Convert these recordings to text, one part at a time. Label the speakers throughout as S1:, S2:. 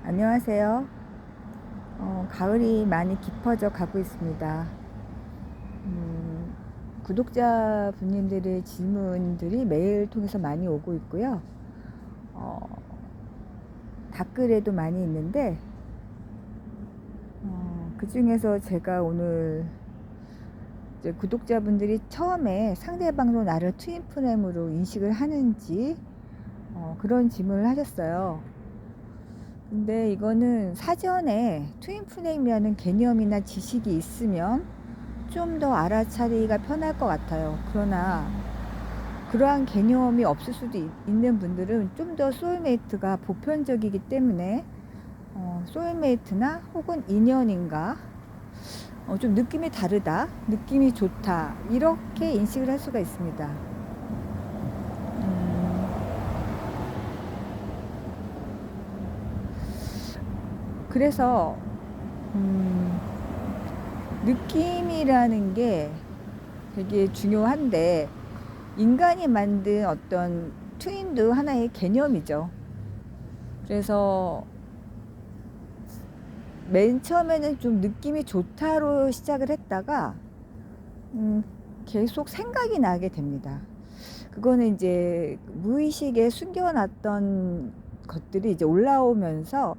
S1: 안녕하세요. 가을이 많이 깊어져 가고 있습니다. 음, 구독자분님들의 질문들이 메일 통해서 많이 오고 있고요. 어, 댓글에도 많이 있는데, 그 중에서 제가 오늘 이제 구독자분들이 처음에 상대방도 나를 트윈플레임으로 인식을 하는지 그런 질문을 하셨어요. 근데 이거는 사전에 트윈플레임이라는 개념이나 지식이 있으면 좀 더 알아차리기가 편할 것 같아요. 그러나 그러한 개념이 없을 수도 있는 분들은 좀 더 소울메이트가 보편적이기 때문에 소울메이트나 혹은 인연인가, 좀 느낌이 다르다, 느낌이 좋다, 이렇게 인식을 할 수가 있습니다. 그래서 느낌이라는 게 되게 중요한데, 인간이 만든 어떤 트윈도 하나의 개념이죠. 그래서 맨 처음에는 좀 느낌이 좋다로 시작을 했다가 계속 생각이 나게 됩니다. 그거는 이제 무의식에 숨겨놨던 것들이 이제 올라오면서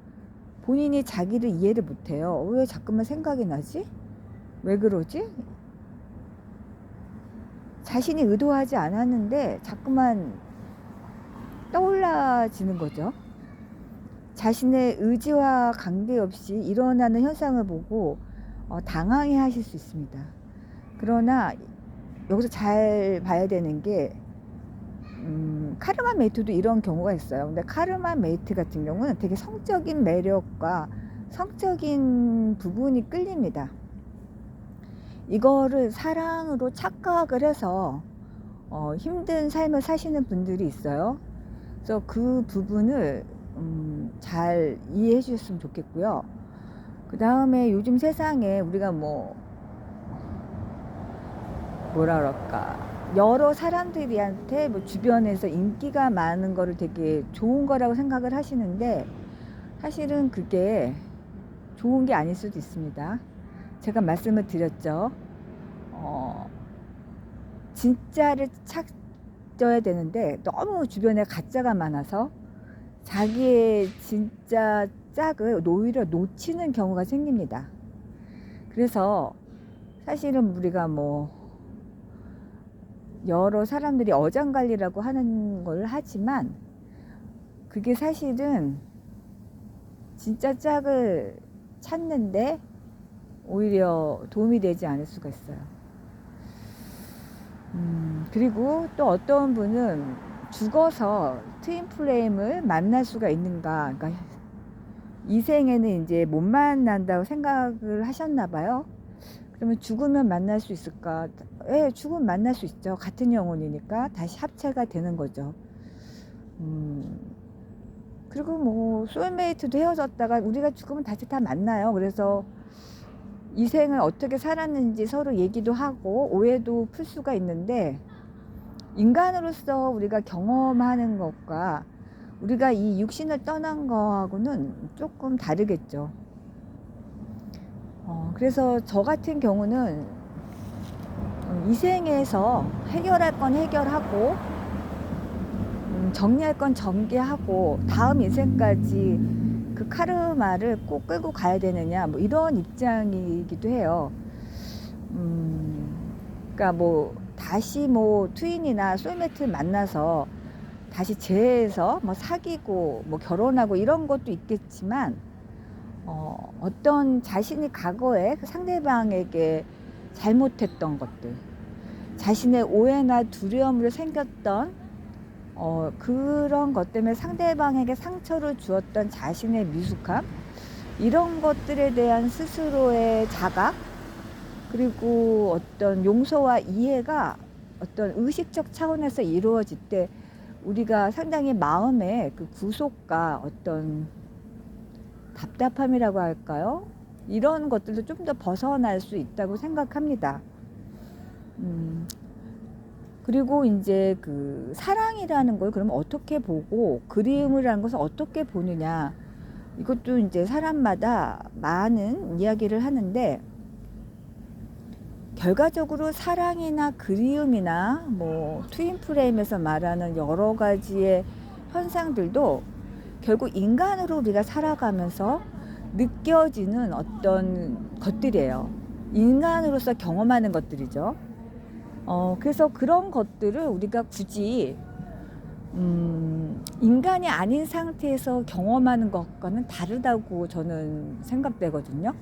S1: 본인이 자기를 이해를 못해요. 왜 자꾸만 생각이 나지? 왜 그러지? 자신이 의도하지 않았는데 자꾸만 떠올라지는 거죠. 자신의 의지와 관계없이 일어나는 현상을 보고 당황해 하실 수 있습니다. 그러나 여기서 잘 봐야 되는 게 카르마 메이트도 이런 경우가 있어요. 근데 카르마 메이트 같은 경우는 되게 성적인 매력과 성적인 부분이 끌립니다. 이거를 사랑으로 착각을 해서 힘든 삶을 사시는 분들이 있어요. 그래서 그 부분을 잘 이해해 주셨으면 좋겠고요. 그 다음에 요즘 세상에 우리가 뭐라 그럴까, 여러 사람들한테 주변에서 인기가 많은 거를 되게 좋은 거라고 생각을 하시는데, 사실은 그게 좋은 게 아닐 수도 있습니다. 제가 말씀을 드렸죠. 어, 진짜를 찾아야 되는데 너무 주변에 가짜가 많아서 자기의 진짜 짝을 오히려 놓치는 경우가 생깁니다. 그래서 사실은 우리가 여러 사람들이 어장관리라고 하는 걸 하지만, 그게 사실은 진짜 짝을 찾는데 오히려 도움이 되지 않을 수가 있어요. 그리고 또 어떤 분은 죽어서 트윈플레임을 만날 수가 있는가, 그러니까 이 생에는 이제 못 만난다고 생각을 하셨나 봐요. 그러면 죽으면 만날 수 있을까? 예, 죽으면 만날 수 있죠. 같은 영혼이니까 다시 합체가 되는 거죠. 그리고 소울메이트도 헤어졌다가 우리가 죽으면 다시 다 만나요. 그래서 이 생을 어떻게 살았는지 서로 얘기도 하고 오해도 풀 수가 있는데, 인간으로서 우리가 경험하는 것과 우리가 이 육신을 떠난 거하고는 조금 다르겠죠. 그래서 저 같은 경우는 이 생에서 해결할 건 해결하고 정리할 건 정리하고 다음 인생까지 그 카르마를 꼭 끌고 가야 되느냐, 이런 입장이기도 해요. 그러니까 다시 트윈이나 소울메이트를 만나서 다시 재해서 사귀고 결혼하고 이런 것도 있겠지만, 어떤 자신이 과거에 그 상대방에게 잘못했던 것들, 자신의 오해나 두려움으로 생겼던 그런 것 때문에 상대방에게 상처를 주었던 자신의 미숙함, 이런 것들에 대한 스스로의 자각, 그리고 어떤 용서와 이해가 어떤 의식적 차원에서 이루어질 때 우리가 상당히 마음의 그 구속과 어떤 답답함이라고 할까요? 이런 것들도 좀 더 벗어날 수 있다고 생각합니다. 그리고 이제 그 사랑이라는 걸 그러면 어떻게 보고 그리움이라는 것을 어떻게 보느냐, 이것도 이제 사람마다 많은 이야기를 하는데, 결과적으로 사랑이나 그리움이나 뭐 트윈 프레임에서 말하는 여러 가지의 현상들도 결국 인간으로 우리가 살아가면서 느껴지는 어떤 것들이에요. 인간으로서 경험하는 것들이죠. 그래서 그런 것들을 우리가 굳이 인간이 아닌 상태에서 경험하는 것과는 다르다고 저는 생각되거든요.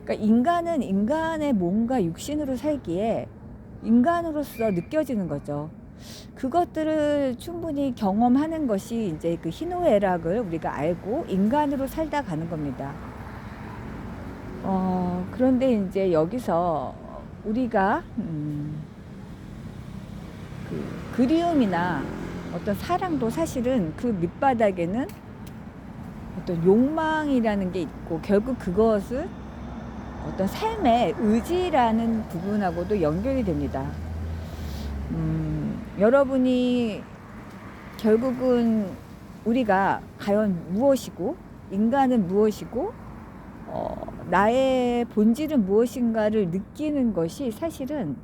S1: 그러니까 인간은 인간의 몸과 육신으로 살기에 인간으로서 느껴지는 거죠. 그것들을 충분히 경험하는 것이 이제 그 희노애락을 우리가 알고 인간으로 살다 가는 겁니다. 그런데 이제 여기서 우리가 그 그리움이나 어떤 사랑도 사실은 그 밑바닥에는 어떤 욕망이라는 게 있고, 결국 그것은 어떤 삶의 의지라는 부분하고도 연결이 됩니다. 여러분이 결국은 우리가 과연 무엇이고, 인간은 무엇이고, 나의 본질은 무엇인가를 느끼는 것이 사실은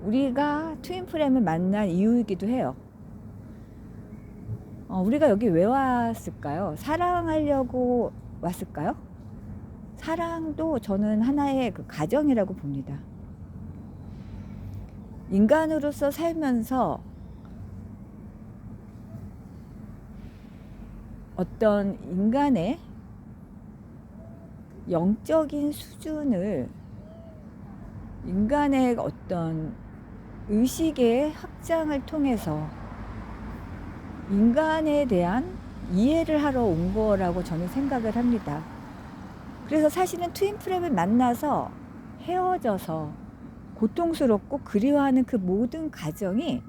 S1: 우리가 트윈 프레임을 만난 이유이기도 해요. 우리가 여기 왜 왔을까요? 사랑하려고 왔을까요? 사랑도 저는 하나의 그 가정이라고 봅니다. 인간으로서 살면서 어떤 인간의 영적인 수준을, 인간의 어떤 의식의 확장을 통해서 인간에 대한 이해를 하러 온 거라고 저는 생각을 합니다. 그래서 사실은 트윈 프레임을 만나서 헤어져서 고통스럽고 그리워하는 그 모든 과정이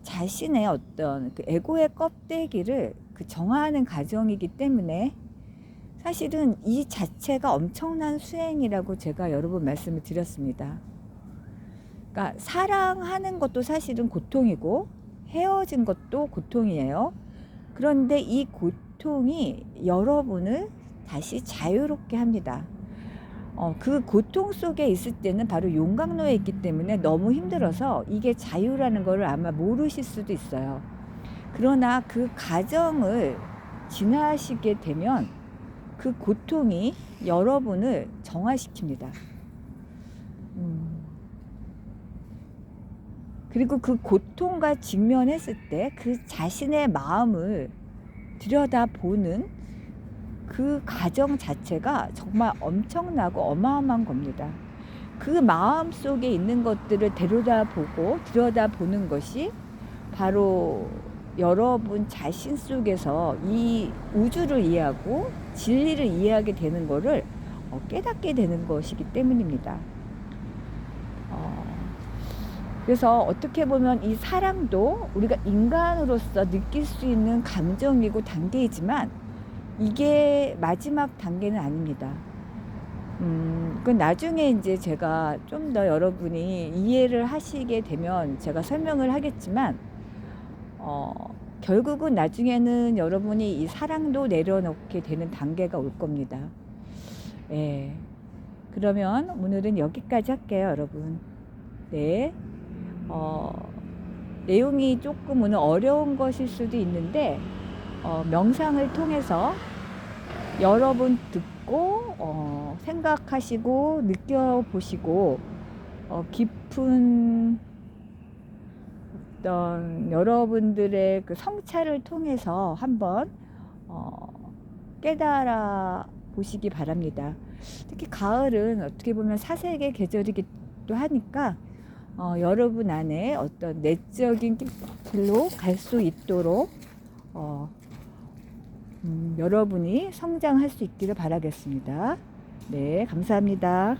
S1: 자신의 어떤 그 에고의 껍데기를 그 정화하는 과정이기 때문에 사실은 이 자체가 엄청난 수행이라고 제가 여러 번 말씀을 드렸습니다. 그러니까 사랑하는 것도 사실은 고통이고 헤어진 것도 고통이에요. 그런데 이 고통이 여러분을 다시 자유롭게 합니다. 그 고통 속에 있을 때는 바로 용광로에 있기 때문에 너무 힘들어서 이게 자유라는 걸 아마 모르실 수도 있어요. 그러나 그 과정을 지나시게 되면 그 고통이 여러분을 정화시킵니다. 그리고 그 고통과 직면했을 때 그 자신의 마음을 들여다보는 그 과정 자체가 정말 엄청나고 어마어마한 겁니다. 그 마음 속에 있는 것들을 들여다보는 것이 바로 여러분 자신 속에서 이 우주를 이해하고 진리를 이해하게 되는 것을 깨닫게 되는 것이기 때문입니다. 그래서 어떻게 보면 이 사랑도 우리가 인간으로서 느낄 수 있는 감정이고 단계이지만 이게 마지막 단계는 아닙니다. 그건 나중에 이제 제가 좀 더 여러분이 이해를 하시게 되면 제가 설명을 하겠지만, 결국은 나중에는 여러분이 이 사랑도 내려놓게 되는 단계가 올 겁니다. 예. 그러면 오늘은 여기까지 할게요, 여러분. 네. 내용이 조금 오늘 어려운 것일 수도 있는데, 명상을 통해서 여러분 듣고 생각하시고 느껴보시고 깊은 어떤 여러분들의 그 성찰을 통해서 한번 깨달아 보시기 바랍니다. 특히 가을은 어떻게 보면 사색의 계절이기도 하니까 여러분 안에 어떤 내적인 길로 갈 수 있도록 여러분이 성장할 수 있기를 바라겠습니다. 네, 감사합니다.